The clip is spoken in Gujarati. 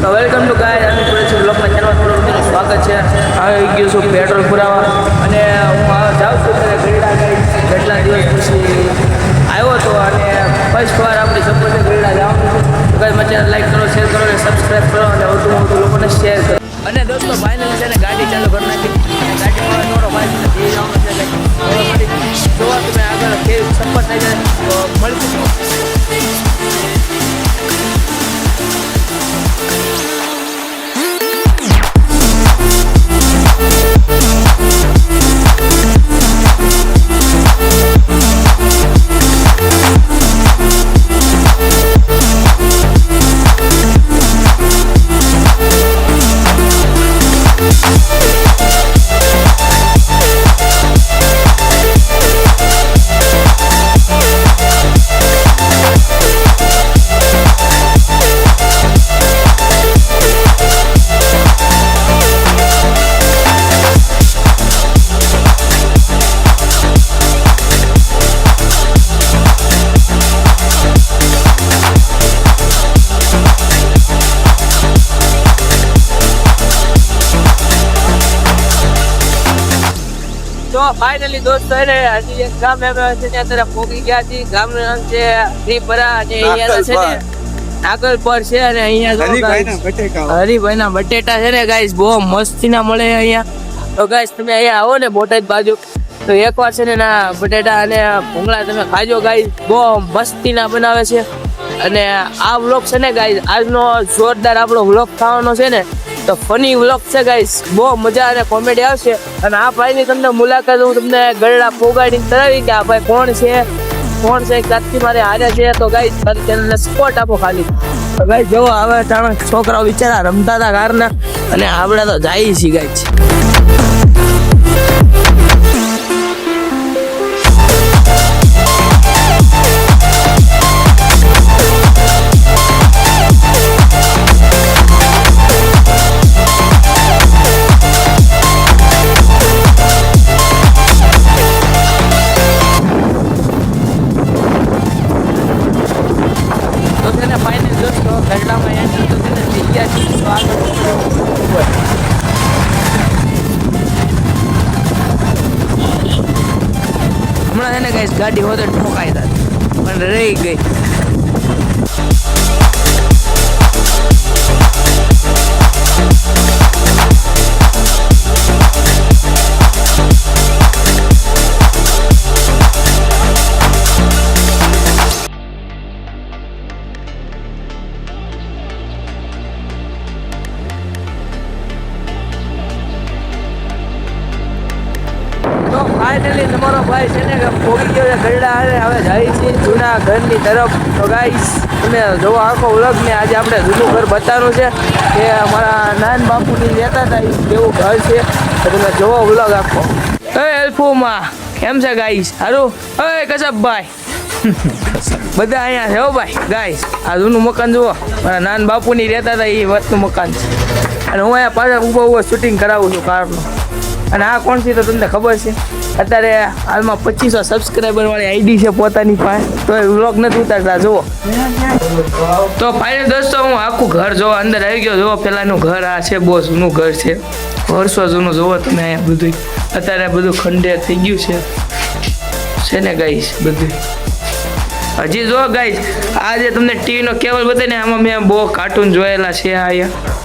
તો વેલકમ ટુ ગાઈસ, અમે પુરેશ બ્લોગમાં ચેનલ પર સ્વાગત છે. આવી ગયો છું પેટ્રોલ પુરાવા અને હું જાઉં છું ત્યારે ગરડા ગાઈસ કેટલા દિવસ પછી આવ્યો હતો અને ફર્સ્ટ વાર આપણી સપોર્ટે ગરડા જવાનું છે. તો ગાઈસ મારી ચેનલ લાઈક કરો, શેર કરો અને સબસ્ક્રાઈબ કરો અને વધુ લોકોને શેર કરો. અને દોસ્તો ફાઇનલી છે ને ગાડી ચાલુ કરી નાખી. ગાડીમાં થોડો ભાઈ જે જવાનું છે જોવા તમે આગળ કેવી સપોર્ટ થાય છે તો મળીશું. તો ફાઇનલી દોસ્તો હજી એક ગામ છે ત્યાં તરફ પહોંચી ગયા છીએ. ગામનું નામ છે શ્રીપરા અને અહીંયા છે ને આગળ પર છે અને અહીંયા હરિભાઈના બટેટા છે ને ગાઈસ બહુ મસ્તીના મળે અહીંયા. તો ગાઈસ તમે અહીંયા આવો ને બોટાદ બાજુ તો એકવાર છે ને ના બટેટા અને ભૂંગળા તમે ખાજો ગાઈસ, બહુ મસ્તીના બનાવે છે. અને આ વ્લોગ છે ને ગાઈસ આજનો જોરદાર આપણો વ્લોગ થવાનો છે ને તો ફની વ્લોગ છે ગાઈસ, બહુ મજા અને કોમેડી આવશે. અને આ ભાઈની તમને મુલાકાત હું તમને ગરડા પોગાડીને કરાવી કે આ ભાઈ કોણ છે ક્યાંથી મારે હાર્યા છે. તો ગાઈસ મારી ચેનલને સપોર્ટ આપો ખાલી. તો ગાઈસ જો હવે તાણા છોકરાઓ બિચારા રમતા હતા કારના અને આપણે તો જાય છીએ ગાઈસ. હમણાં છે ને ગાઈસ ગાડી હોતે ઠોકાઈ હતી પણ રહી ગઈ. ફાઇનલી તમારો ભાઈ છે ને પોગી ગયો છે ગરડા હારે. હવે જાય છે જૂના ઘરની તરફ. તો ગાઈસ તમે જોવો આખો વ્લોગ ને આજે આપણે જૂનું ઘર બતાવવાનું છે કે અમારા નાન બાપુની રહેતા હતા કેવું ઘર છે. તો તમે જોવો વ્લોગ આખો. એલ્ફોમાં કેમ છે ગાઈસ? સારું. કસબભાઈ બધા અહીંયા છે હો ભાઈ. ગાઈસ આ જૂનું મકાન જુઓ, મારા નાન બાપુની રહેતા હતા એ વખતનું મકાન છે. અને હું અહીંયા પાછા ઊભો શૂટિંગ કરાવું છું કારનું. અને આ કોણ છે તો તમને ખબર છે? અત્યારે હાલમાં 2500 સબસ્ક્રાઈબર વાળી આઈડી છે પોતાની પાસે, તો એ વ્લોગ નથી ઉતારતા જુઓ. તો ફાઇનલ દોસ્તો હું આખું ઘર જોવા અંદર આવી ગયો. જોવો પેલાનું ઘર આ છે, બહુ જૂનું ઘર છે, વર્ષો જૂનું. જોવો તમે અહીંયા બધું અત્યારે બધું ખંડેર થઈ ગયું છે ને ગાઈસ બધું. હજી જો ગાઈસ આ જે તમને ટીવીનો કેબલ બતાવીને આમાં મેં બહુ કાર્ટૂન જોયેલા છે અહીંયા.